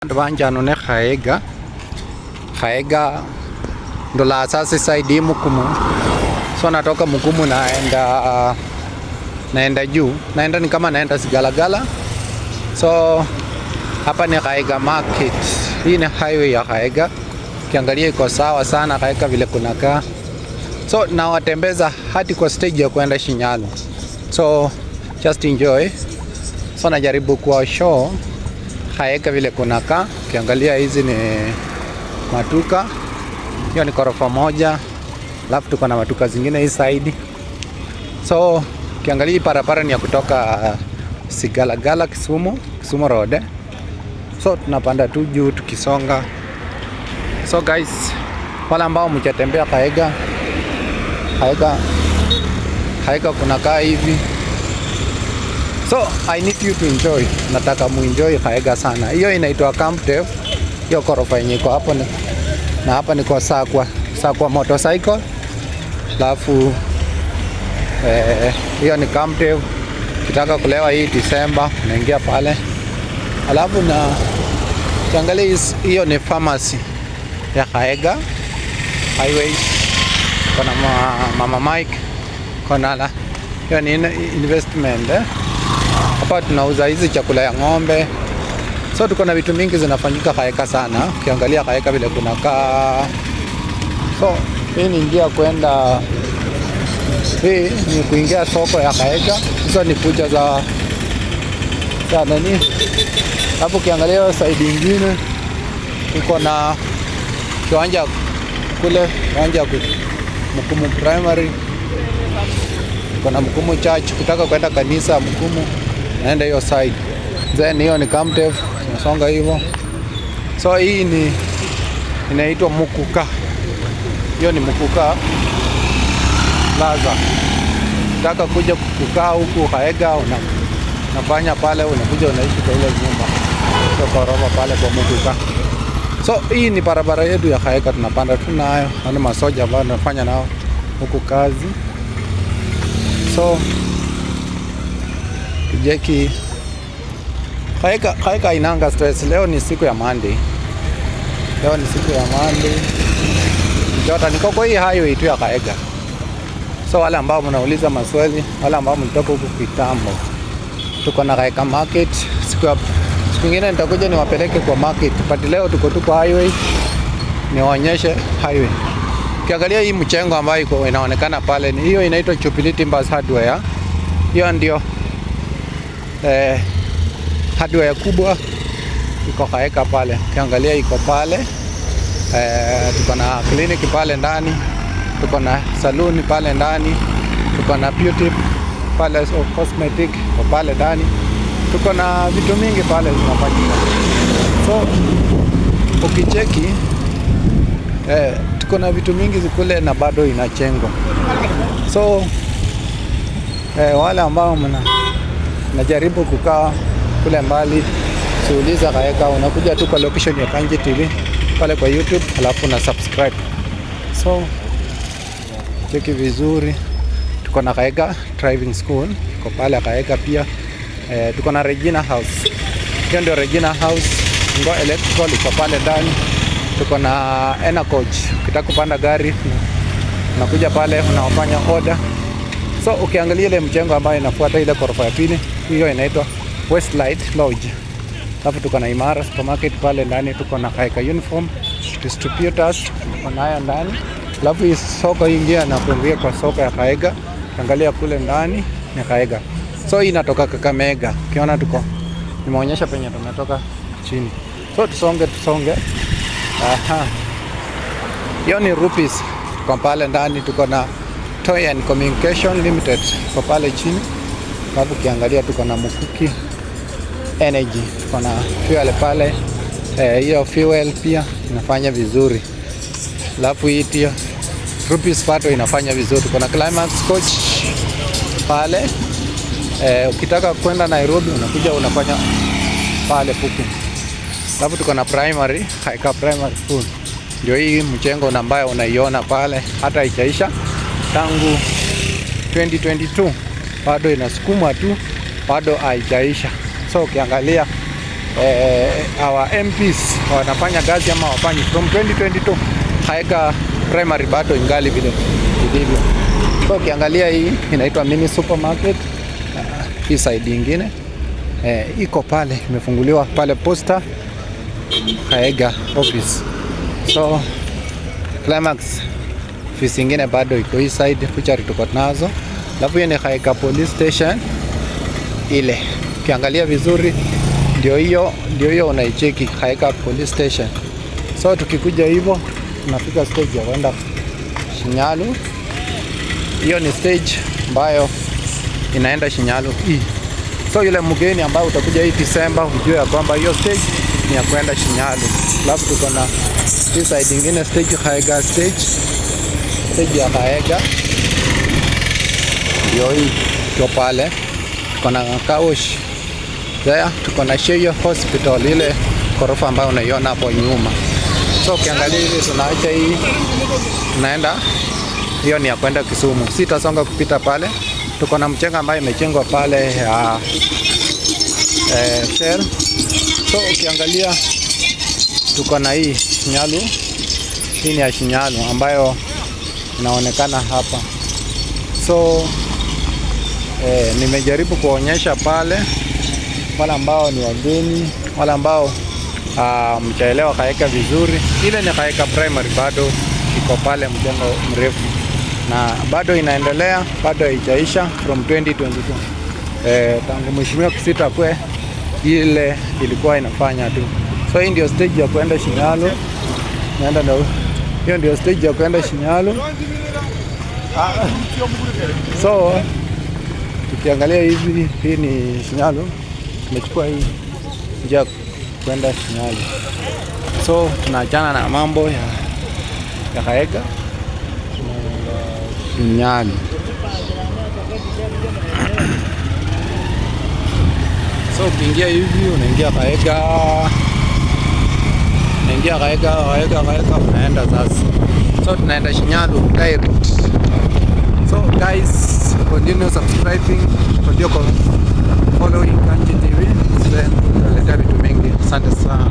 Banjano ne Khaega ndo la sasa saidi Mukumu. So natoka Mukumu naenda juu, naenda ni kama naenda Sigalagala. So hapa ni Khaega Market. Hii ni highway ya Khaega. Kiangalia iko sawa sana Khaega vile kunakaa. So nawatembeza hadi kwa stage ya kwenda Shinyalu. So just enjoy. So najaribu kwa show Khaega vile kunakaa. Kiangalia hizi ni matuka. Hiyo ni ghorofa moja. Alafu tuko na matuka zingine hii side. So kiangalia barabara ni ya kutoka Sigalagala Kisumu Road. So tunapanda tu juu tukisonga. So guys, wala ambao mchatembea Khaega kunakaa hivi. So I need you to enjoy. Nataka muenjoy Khaega sana. Hiyo inaitwa Camp Dev. Hiyo ghorofa yenye iko hapo na hapa ni kwa Sakwa motorcycle. Alafu hiyo ni Camp Dev. Kitaka kulewa hii December unaingia pale. Alafu na kiangalia hiyo ni pharmacy ya Khaega highway. Kuna Mama Mike. Kuna hiyo ni investment hapa tunauza hizi chakula ya ng'ombe. So tuko na vitu mingi zinafanyika Khaega sana. Ukiangalia Khaega vile kunakaa. So hii ni njia kwenda, hii ni kuingia soko ya Khaega. Hizo ni kuja za nani. Hapo ukiangalia side nyingine iko na kiwanja kule, kiwanja Mukumu Primary. Kuna Mukumu Church, kutaka kwenda kanisa Mukumu naenda hiyo side. Then hiyo ni Camp Dev, tunasonga hivyo. So hii ni inaitwa Mukuka. Hiyo ni Mukuka Plaza. Kutaka kuja kukaa huku Khaega unafanya pale, unakuja unaishi kwa ile nyumba. Hiyo ghorofa pale kwa Mukuka. So hii ni barabara yetu ya Khaega tunapanda tu nayo. Wale masoja ambao tunafanya nao huku kazi. So kijeki Khaega inanga stress. Leo ni siku ya Monday. Jota niko kwa hii highway tu ya Khaega. So wale ambao mnauliza maswali, wale ambao mlitoka huku kitambo, tuko na Khaega Market. Siku nyingine nitakuja niwapeleke kwa market. But leo tuko tu kwa highway. Niwaonyeshe highway. Ukiangalia hii mchengo ambayo inaonekana pale, hiyo inaitwa Jubilee Timbers Hardware. Hiyo ndio hardware kubwa iko Khaega pale. Ukiangalia iko pale. Tuko na clinic pale ndani, tuko na saloon pale ndani, tuko na beauty pale, so cosmetic pale ndani, tuko na vitu mingi pale zinafanyika. So ukicheki tuko na vitu mingi zikule na bado inachengwa. So wale ambao mnajaribu kukaa kule mbali, siuliza Khaega, unakuja tu kwa location ya Kanji TV pale kwa YouTube, alafu na subscribe. So cheki vizuri, tuko na Khaega Driving School kwa pale Khaega pia. Tuko na Regina House. Hiyo ndio Regina House. Ngo Electrical iko pale ndani. Tuko na Ena Coach. Ukitaka kupanda gari unakuja pale unafanya order. So ukiangalia ile mjengo ambayo inafuata ile ghorofa ya pili, hiyo inaitwa Westlight Lodge. Alafu tuko na Imara Supermarket pale ndani, tuko na Khaega Uniform Distributors tuko nayo ndani. Alafu hii soko ingia na kuingia kwa soko ya Khaega. Angalia kule ndani ni Khaega. So hii inatoka Kakamega. Ukiona tuko nimeonyesha penye tumetoka chini. So tusonge. Aha. Hiyo ni Rupees kwa pale ndani. Tuko na Toy and Communication Limited kwa pale chini. Alafu ukiangalia tuko na Mukuki Energy, tuko na fuel pale. Hiyo fuel pia inafanya vizuri. Alafu hii pia Rupees pato inafanya vizuri. Tuko na Climax Coach pale. Ukitaka kwenda Nairobi unakuja unafanya pale Puku. Alafu tuko na Primary, Khaega Primary School. Ndio hii mjengo ambayo unaiona pale, hata haijaisha tangu 2022. Bado inasukuma tu, bado haijaisha. So ukiangalia our MPs wanafanya kazi ama wafanyi. From 2022 Kaega primary bado ingali vile ilivyo. So ukiangalia hii inaitwa mini supermarket. Hii side nyingine iko pale, imefunguliwa pale Posta Kaega office. So Climax office nyingine bado iko hii side, fuchari tuko nazo. Alafu hiyo ni Kaega police station ile. Ukiangalia vizuri ndio hiyo unaicheki Kaega police station. So tukikuja hivyo tunafika stage ya kwenda Shinyalu. Hiyo ni stage ambayo inaenda Shinyalu hii. So yule mgeni ambaye utakuja hii December ujue ya kwamba hiyo stage ni ya kwenda Shinyalu. Alafu tuko na hii side nyingine stage Kaega stage ya Kaega. Ndio hii tuko pale. Tuko na Kaosh. There tuko na Sheyo Hospital, ile ghorofa ambayo unaiona hapo nyuma. So ukiangalia hivi tunaacha hii tunaenda, hiyo ni ya kwenda Kisumu. Sitasonga kupita pale. Tuko na mchenga ambayo imechengwa pale ya Shell. So ukiangalia tuko na hii Shinyalu. Hii ni ya Shinyalu ambayo inaonekana hapa. So nimejaribu kuonyesha pale wale ambao ni wageni, wale ambao mchaelewa Kaega vizuri. Ile ni Kaega primary bado iko pale, mjengo mrefu na bado inaendelea, bado haijaisha from 2022. Tangu mheshimiwa Kisita kwe ile ilikuwa inafanya tu. So hii ndio stage ya kwenda Shinyalu. Naenda na hiyo ndio stage ya kwenda Shinyalu. So tukiangalia hivi, hii ni Shinyalu. Tumechukua hii njia kwenda Shinyalu. So tunaachana na mambo ya Kaega. Shinyalu. So ukiingia hivi unaingia Kaega. Unaingia Kaega unaenda sasa. So tunaenda Shinyalu direct. So guys, continue subscribing, continue following Kanchi TV. Then tutaleta vitu mingi. Asante sana.